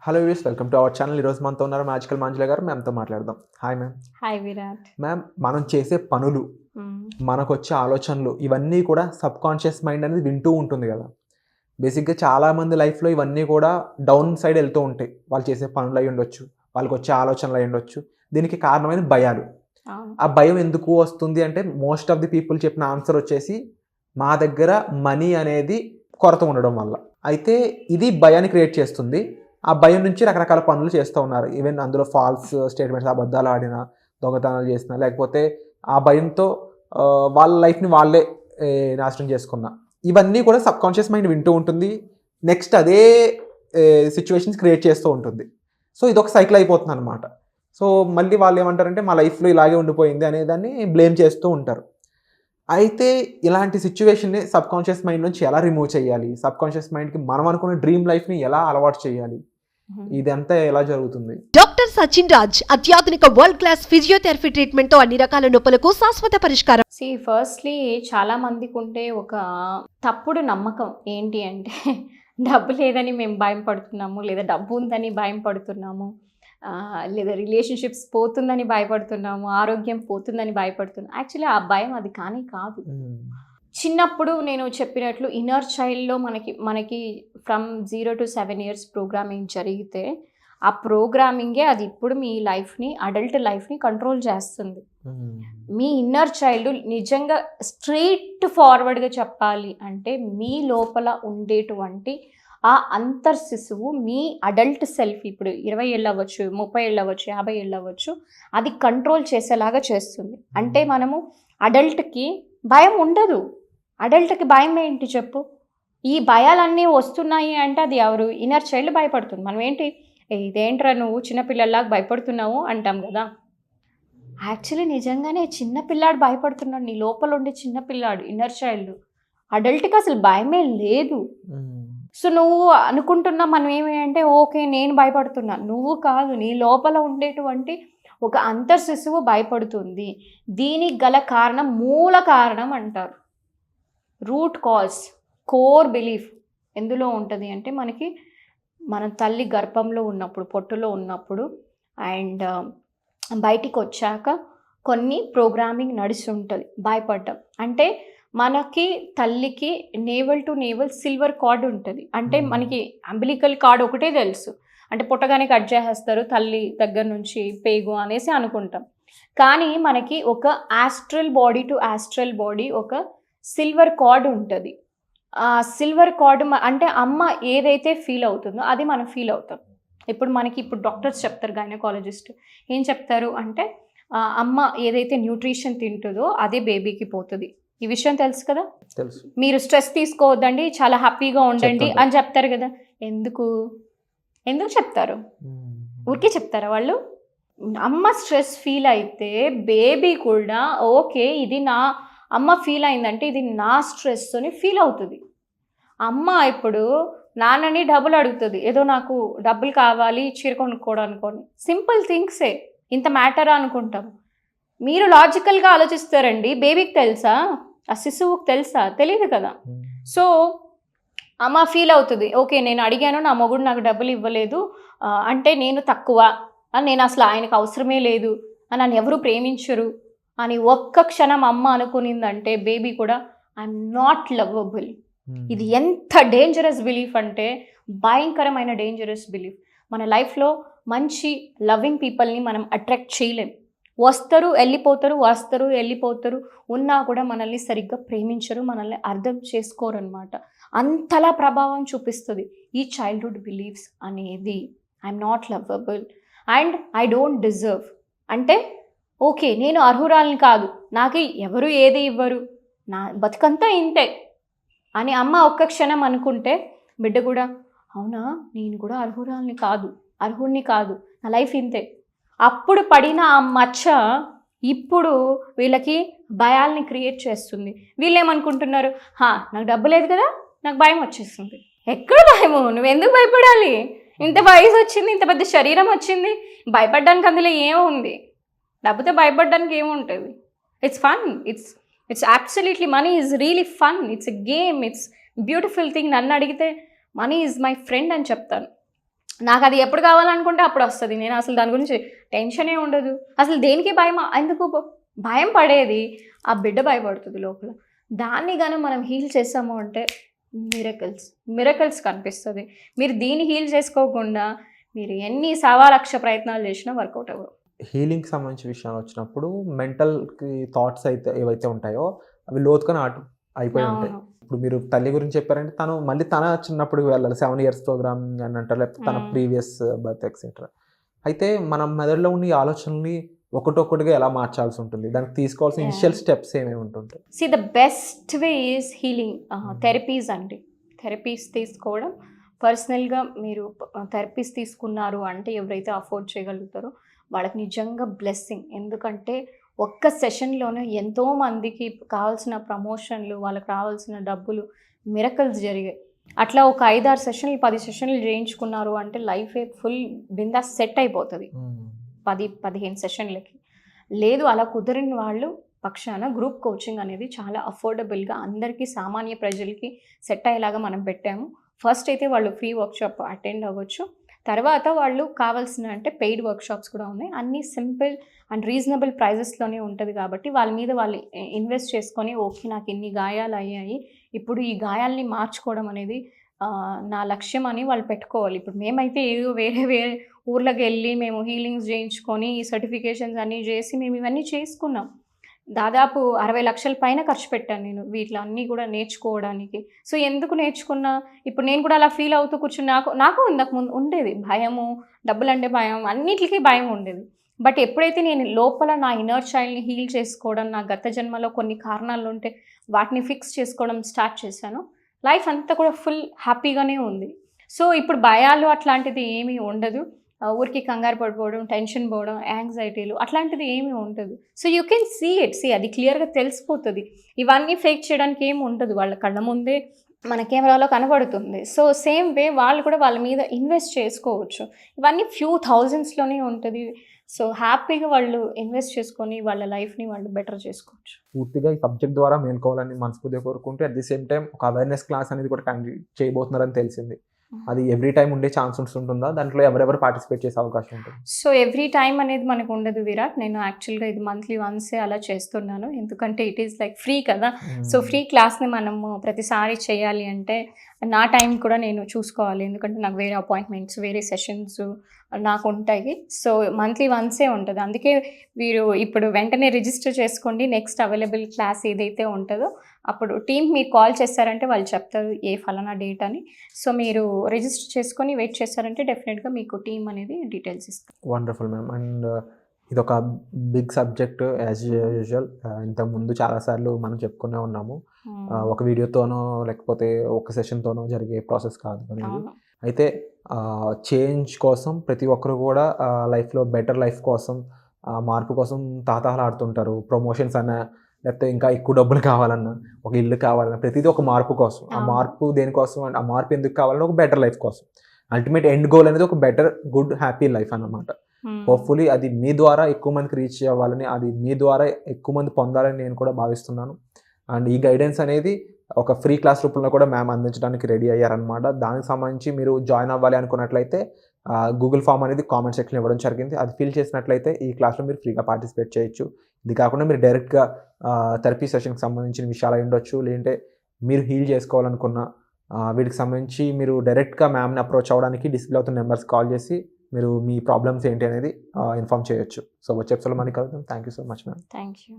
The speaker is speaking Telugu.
Hello views, welcome to our channel. ఈరోజు మనతో ఉన్నారు మ్యాజికల్ మంజుల గారు. మ్యామ్తో మాట్లాడదాం. Hi ma'am. Hi Virat. Ma'am, మనం చేసే పనులు, మనకు వచ్చే ఆలోచనలు ఇవన్నీ కూడా సబ్ కాన్షియస్ మైండ్ అనేది వింటూ ఉంటుంది కదా. బేసిక్గా చాలామంది లైఫ్లో ఇవన్నీ కూడా డౌన్ సైడ్ వెళ్తూ ఉంటాయి. వాళ్ళు చేసే పనులు అయి ఉండొచ్చు, వాళ్ళకి వచ్చే ఆలోచనలు అయి ఉండొచ్చు. దీనికి కారణమైన భయాలు. ఆ భయం ఎందుకు వస్తుంది అంటే మోస్ట్ ఆఫ్ ది పీపుల్ చెప్పిన ఆన్సర్ వచ్చేసి మా దగ్గర మనీ అనేది కొరత ఉండడం వల్ల. అయితే ఇది భయాన్ని క్రియేట్ చేస్తుంది. ఆ భయం నుంచి రకరకాల పనులు చేస్తూ ఉన్నారు. ఈవెన్ అందులో ఫాల్స్ స్టేట్మెంట్స్, అబద్ధాలు ఆడినా, దొంగతనాలు చేసినా, లేకపోతే ఆ భయంతో వాళ్ళ లైఫ్ని వాళ్ళే నాశనం చేసుకున్నా, ఇవన్నీ కూడా సబ్ కాన్షియస్ మైండ్ వింటూ ఉంటుంది. నెక్స్ట్ అదే సిచ్యువేషన్స్ క్రియేట్ చేస్తూ ఉంటుంది. సో ఇదొక సైకిల్ అయిపోతుంది అనమాట. సో మళ్ళీ వాళ్ళు ఏమంటారంటే మా లైఫ్లో ఇలాగే ఉండిపోయింది అనేదాన్ని బ్లేమ్ చేస్తూ ఉంటారు. అయితే ఇలాంటి సిచ్యువేషన్ని సబ్ కాన్షియస్ మైండ్ నుంచి ఎలా రిమూవ్ చేయాలి, సబ్ కాన్షియస్ మైండ్కి మనం అనుకున్న డ్రీమ్ లైఫ్ని ఎలా అలవాటు చేయాలి, ఇదంతా ఎలా జరుగుతుంది? డాక్టర్ సచిన్ రాజ్ అత్యాధునిక వరల్డ్ క్లాస్ ఫిజియోథెరపీ ట్రీట్మెంట్ తో అన్ని రకాల నొప్పులకు శాశ్వత పరిష్కారం. ఫస్ట్లీ చాలా మందికి ఉంటే ఒక తప్పుడు నమ్మకం ఏంటి అంటే డబ్బు లేదని మేము భయం పడుతున్నాము, లేదా డబ్బు ఉందని భయం పడుతున్నాము, లేదా రిలేషన్షిప్స్ పోతుందని భయపడుతున్నాము, ఆరోగ్యం పోతుందని భయపడుతున్నాము. యాక్చువల్లీ ఆ భయం అది కానీ కాదు. చిన్నప్పుడు నేను చెప్పినట్లు ఇన్నర్ చైల్డ్లో మనకి ఫ్రమ్ 0 to 7 years ప్రోగ్రామింగ్ జరిగితే ఆ ప్రోగ్రామింగే అది ఇప్పుడు మీ లైఫ్ని, అడల్ట్ లైఫ్ని కంట్రోల్ చేస్తుంది. మీ ఇన్నర్ చైల్డ్ నిజంగా స్ట్రెయిట్ ఫార్వర్డ్గా చెప్పాలి అంటే మీ లోపల ఉండేటువంటి ఆ అంతర్ శిశువు మీ అడల్ట్ సెల్ఫ్, ఇప్పుడు 20 ఏళ్ళు అవ్వచ్చు, 30 ఏళ్ళు అవ్వచ్చు, 50 ఏళ్ళు అవ్వచ్చు, అది కంట్రోల్ చేసేలాగా చేస్తుంది. అంటే మనము అడల్ట్కి భయం ఉండదు. అడల్ట్కి భయం ఏంటి చెప్పు? ఈ భయాలన్నీ వస్తున్నాయి అంటే అది ఎవరు? ఇన్నర్ చైల్డ్ భయపడుతుంది. మనం ఏంటి, ఇదేంట్రా నువ్వు చిన్నపిల్లలాగా భయపడుతున్నావు అంటాం కదా. యాక్చువల్లీ నిజంగానే చిన్నపిల్లాడు భయపడుతున్నాడు, నీ లోపల ఉండే చిన్నపిల్లాడు, ఇన్నర్ చైల్డ్. అడల్ట్కి అసలు భయమే లేదు. సో నువ్వు అనుకుంటున్నా మనం ఏమి అంటే ఓకే నేను భయపడుతున్నా, నువ్వు కాదు, నీ లోపల ఉండేటువంటి ఒక అంతర్ శిశువు భయపడుతుంది. దీనికి గల కారణం, మూల కారణం అంటారు, రూట్ కాజ్, కోర్ బిలీఫ్ ఎందులో ఉంటుంది అంటే మన తల్లి గర్భంలో ఉన్నప్పుడు, పొట్టులో ఉన్నప్పుడు అండ్ బయటికి వచ్చాక కొన్ని ప్రోగ్రామింగ్ నడిచి ఉంటుంది. భయపడ్డం అంటే మనకి తల్లికి naval to naval silver card ఉంటుంది. అంటే మనకి అంబిలికల్ కార్డ్ ఒకటే తెలుసు, అంటే పుట్టగానే కట్ చేసేస్తారు తల్లి దగ్గర నుంచి పేగు అనేసి అనుకుంటాం. కానీ మనకి ఒక astral body to astral body ఒక సిల్వర్ కార్డ్ ఉంటుంది. ఆ సిల్వర్ కార్డ్ అంటే అమ్మ ఏదైతే ఫీల్ అవుతుందో అది మనం ఫీల్ అవుతాం. ఇప్పుడు డాక్టర్స్ చెప్తారు, గైనకాలజిస్ట్ ఏం చెప్తారు అంటే అమ్మ ఏదైతే న్యూట్రిషన్ తింటుందో అదే బేబీకి పోతుంది. ఈ విషయం తెలుసు కదా. మీరు స్ట్రెస్ తీసుకోవద్దండి, చాలా హ్యాపీగా ఉండండి అని చెప్తారు కదా. ఎందుకు చెప్తారు? ఊరికే చెప్తారా వాళ్ళు? అమ్మ స్ట్రెస్ ఫీల్ అయితే బేబీ కూడా ఓకే ఇది నా అమ్మ ఫీల్ అయిందంటే ఇది నా స్ట్రెస్ అని ఫీల్ అవుతుంది. అమ్మ ఇప్పుడు నాన్నని డబ్బులు అడుగుతుంది, ఏదో నాకు డబ్బులు కావాలి చీర కొనుక్కోవడానికి, సింపుల్ థింగ్సే, ఇంత మ్యాటరా అనుకుంటాం. మీరు లాజికల్గా ఆలోచిస్తారండి. బేబీకి తెలుసా? ఆ శిశువుకి తెలుసా? తెలియదు కదా. సో అమ్మ ఫీల్ అవుతుంది, ఓకే నేను అడిగాను, నా మొగుడు నాకు డబ్బులు ఇవ్వలేదు అంటే నేను తక్కువ, నేను అసలు ఆయనకు అవసరమే లేదు, నన్ను ఎవరు ప్రేమించరు అని ఒక్క క్షణం అమ్మ అనుకునిందంటే బేబీ కూడా ఐఎమ్ నాట్ లవబుల్. ఇది ఎంత డేంజరస్ బిలీఫ్ అంటే భయంకరమైన డేంజరస్ బిలీఫ్. మన లైఫ్లో మంచి లవింగ్ పీపుల్ని మనం అట్రాక్ట్ చేయలేం. వస్తారు వెళ్ళిపోతారు, ఉన్నా కూడా మనల్ని సరిగ్గా ప్రేమించరు, మనల్ని అర్థం చేసుకోరు అనమాట. అంతలా ప్రభావం చూపిస్తుంది ఈ చైల్డ్హుడ్ బిలీఫ్స్ అనేది. I'm not lovable and I don't deserve. అంటే ఓకే నేను అర్హురాలని కాదు, నాకు ఎవరు ఏది ఇవ్వరు, నా బతుకంతా ఇంతే అని అమ్మ ఒక్క క్షణం అనుకుంటే బిడ్డ కూడా అవునా నేను కూడా అర్హుడిని కాదు, నా లైఫ్ ఇంతే. అప్పుడు పడిన ఆ మచ్చ ఇప్పుడు వీళ్ళకి భయాల్ని క్రియేట్ చేస్తుంది. వీళ్ళు ఏమనుకుంటున్నారు, నాకు డబ్బు లేదు కదా, నాకు భయం వచ్చేస్తుంది. ఎక్కడ భయము? నువ్వెందుకు భయపడాలి? ఇంత వయసు వచ్చింది, ఇంత పెద్ద శరీరం వచ్చింది, భయపడడానికి అందులో ఏముంది? డబ్బుతో భయపడడానికి ఏముంటుంది? It's fun, it's absolutely, money is really fun, it's a game, it's beautiful thing. నన్ను అడిగితే మనీ ఈజ్ మై ఫ్రెండ్ అని చెప్తాను. నాకు అది ఎప్పుడు కావాలనుకుంటే అప్పుడు వస్తుంది. నేను అసలు దాని గురించి టెన్షనే ఉండదు. అసలు దేనికి భయం, ఎందుకు భయం పడేది ఆ బిడ్డ భయపడుతుంది లోపల. దాన్ని కానీ మనం హీల్ చేసాము అంటే మిరకల్స్ కనిపిస్తుంది. మీరు దీన్ని హీల్ చేసుకోకుండా మీరు ఎన్ని 1,00,000 ప్రయత్నాలు చేసినా వర్కౌట్ అవ్వవు. హీలింగ్కి సంబంధించిన విషయాలు వచ్చినప్పుడు మెంటల్కి థాట్స్ అయితే ఏవైతే ఉంటాయో అవి లోతుకొని అయిపోయి ఉంటాయి. ఇప్పుడు మీరు తల్లి గురించి చెప్పారంటే మళ్ళీ తన చిన్నప్పుడు వెళ్ళాలి, 7 years ప్రోగ్రామ్ అని అంటారు, లేకపోతే తన ప్రీవియస్ బర్త్ ఎక్సెట్రా. అయితే మనం మెదడులో ఉన్న ఈ ఆలోచనల్ని ఒకటొక్కటిగా ఎలా మార్చాల్సి ఉంటుంది, దానికి తీసుకోవాల్సిన ఇనిషియల్ స్టెప్స్ ఏమేమి ఉంటుంటాయి? The best way is healing. Therapies అండి, థెరపీస్ తీసుకోవడం. పర్సనల్గా మీరు థెరపీస్ తీసుకున్నారు అంటే ఎవరైతే అఫోర్డ్ చేయగలుగుతారో వాళ్ళకి నిజంగా బ్లెస్సింగ్. ఎందుకంటే ఒక్క సెషన్లోనే ఎంతోమందికి కావాల్సిన ప్రమోషన్లు, వాళ్ళకి రావాల్సిన డబ్బులు, మిరకల్స్ జరిగాయి. అట్లా ఒక 5-6 సెషన్లు 10 సెషన్లు చేయించుకున్నారు అంటే లైఫే ఫుల్ బిందా సెట్ అయిపోతుంది 10-15 సెషన్లకి. లేదు అలా కుదిరిన వాళ్ళు పక్షాన గ్రూప్ కోచింగ్ అనేది చాలా అఫోర్డబుల్గా అందరికీ, సామాన్య ప్రజలకి సెట్ అయ్యేలాగా మనం పెట్టాము. ఫస్ట్ అయితే వాళ్ళు ఫ్రీ వర్క్షాప్ అటెండ్ అవ్వచ్చు. తర్వాత వాళ్ళు కావాల్సిన అంటే పెయిడ్ వర్క్షాప్స్ కూడా ఉన్నాయి. అన్నీ సింపుల్ అండ్ రీజనబుల్ ప్రైజెస్లోనే ఉంటుంది కాబట్టి వాళ్ళ మీద వాళ్ళు ఇన్వెస్ట్ చేసుకొని ఓకే నాకు ఇన్ని గాయాలు అయ్యాయి, ఇప్పుడు ఈ గాయాల్ని మార్చుకోవడం అనేది నా లక్ష్యం అని వాళ్ళు పెట్టుకోవాలి. ఇప్పుడు మేమైతే ఏదో వేరే ఊర్లోకి వెళ్ళి మేము హీలింగ్స్ చేయించుకొని ఈ సర్టిఫికేషన్స్ అన్నీ చేసి మేము ఇవన్నీ చేసుకున్నాం. దాదాపు 60 లక్షల పైన ఖర్చు పెట్టాను నేను వీటిలన్నీ కూడా నేర్చుకోవడానికి. సో ఎందుకు నేర్చుకున్నా, ఇప్పుడు నేను కూడా అలా ఫీల్ అవుతూ కూర్చుని నాకు ఇంతకు ముందు ఉండేది భయము, డబ్బులు అంటే భయం, అన్నిటికీ భయం ఉండేది. బట్ ఎప్పుడైతే నేను లోపల నా ఇన్నర్ చైల్డ్ని హీల్ చేసుకోవడం, నా గత జన్మలో కొన్ని కారణాలు ఉంటే వాటిని ఫిక్స్ చేసుకోవడం స్టార్ట్ చేశాను, లైఫ్ అంతా కూడా ఫుల్ హ్యాపీగానే ఉంది. సో ఇప్పుడు భయాలు అట్లాంటిది ఏమీ ఉండదు. ఊరికి కంగారు పడిపోవడం, టెన్షన్ పోవడం, యాంగ్జైటీలు అట్లాంటిది ఏమీ ఉండదు. సో యూ కెన్ సీ అది క్లియర్గా తెలిసిపోతుంది. ఇవన్నీ ఫేక్ చేయడానికి ఏమి ఉండదు, వాళ్ళ కళ్ళ ముందే మన కెమెరాలో కనబడుతుంది. సో సేమ్ వే వాళ్ళు కూడా వాళ్ళ మీద ఇన్వెస్ట్ చేసుకోవచ్చు. ఇవన్నీ ఫ్యూ థౌజండ్స్లోనే ఉంటుంది. సో హ్యాపీగా వాళ్ళు ఇన్వెస్ట్ చేసుకొని వాళ్ళ లైఫ్ని వాళ్ళు బెటర్ చేసుకోవచ్చు. పూర్తిగా ఈ సబ్జెక్ట్ ద్వారా మేల్కోవాలని మనస్ఫూర్తిగా కోరుకుంటూ అట్ ది సేమ్ టైం ఒక అవేర్నెస్ క్లాస్ అనేది కూడా కండక్ట్ చేయబోతున్నారని తెలిసింది. అది ఎవ్రీ టైం ఉండే ఛాన్స్ ఉంటుందా, దాంట్లో ఎవరెవరు పార్టిసిపేట్ చేసే అవకాశం ఉంటుంది? సో ఎవ్రీ టైం అనేది మనకు ఉండదు విరాట్. నేను యాక్చువల్గా ఇది మంత్లీ వన్సే అలా చేస్తున్నాను, ఎందుకంటే ఇట్ ఈస్ లైక్ ఫ్రీ కదా. సో ఫ్రీ క్లాస్ని మనము ప్రతిసారి చేయాలి అంటే నా టైం కూడా నేను చూసుకోవాలి, ఎందుకంటే నాకు వేరే అపాయింట్మెంట్స్, వేరే సెషన్స్ నాకు ఉంటాయి. సో మంత్లీ వన్సే ఉంటుంది. అందుకే మీరు ఇప్పుడు వెంటనే రిజిస్టర్ చేసుకోండి. నెక్స్ట్ అవైలబుల్ క్లాస్ ఏదైతే ఉంటుందో అప్పుడు టీమ్ మీరు కాల్ చేస్తారంటే వాళ్ళు చెప్తారు ఏ ఫలానా డేట్ అని. సో మీరు రిజిస్టర్ చేసుకొని వెయిట్ చేస్తారంటే డెఫినెట్గా మీకు టీమ్ అనేది డీటెయిల్స్ ఇస్తారు. Wonderful ma'am. అండ్ ఇది ఒక బిగ్ సబ్జెక్ట్ యాజ్ యూజువల్. ఇంతకుముందు చాలాసార్లు మనం చెప్పుకునే ఉన్నాము, ఒక వీడియోతోనో లేకపోతే ఒక సెషన్తోనో జరిగే ప్రాసెస్ కాదు అనేది. అయితే చేంజ్ కోసం ప్రతి ఒక్కరు కూడా లైఫ్లో బెటర్ లైఫ్ కోసం, మార్పు కోసం తాతహలాడుతుంటారు. ప్రమోషన్స్ అన్న, లేకపోతే ఇంకా ఎక్కువ డబ్బులు కావాలన్నా, ఒక ఇల్లు కావాలన్నా, ప్రతిదీ ఒక మార్పు కోసం. ఆ మార్పు దేనికోసం అంటే, ఆ మార్పు ఎందుకు కావాలన్నా ఒక బెటర్ లైఫ్ కోసం. అల్టిమేట్ ఎండ్ గోల్ అనేది ఒక బెటర్, గుడ్, హ్యాపీ లైఫ్ అన్నమాట. హోప్ఫుల్లీ అది మీ ద్వారా ఎక్కువ మందికి రీచ్ అవ్వాలని, అది మీ ద్వారా ఎక్కువ మంది పొందాలని నేను కూడా భావిస్తున్నాను. అండ్ ఈ గైడెన్స్ అనేది ఒక ఫ్రీ క్లాస్ రూపంలో కూడా మ్యామ్ అందించడానికి రెడీ అయ్యారనమాట. దానికి సంబంధించి మీరు జాయిన్ అవ్వాలి అనుకున్నట్లయితే గూగుల్ ఫామ్ అనేది కామెంట్ సెక్షన్ ఇవ్వడం జరిగింది. అది ఫిల్ చేసినట్లయితే ఈ క్లాస్లో మీరు ఫ్రీగా పార్టిసిపేట్ చేయొచ్చు. ఇది కాకుండా మీరు డైరెక్ట్గా థెరపీ సెషన్కి సంబంధించిన విషయాలు ఉండొచ్చు, లేదంటే మీరు హీల్ చేసుకోవాలనుకున్న వీటికి సంబంధించి మీరు డైరెక్ట్గా మ్యామ్ని అప్రోచ్ అవ్వడానికి డిస్ప్లే అవుతున్న నెంబర్స్ కాల్ చేసి మీరు మీ ప్రాబ్లమ్స్ ఏంటి అనేది ఇన్ఫార్మ్ చేయొచ్చు. సో వచ్చే ఎపిసోడ్లో మనకి కలుద్దాం. Thank you so much ma'am. Thank you.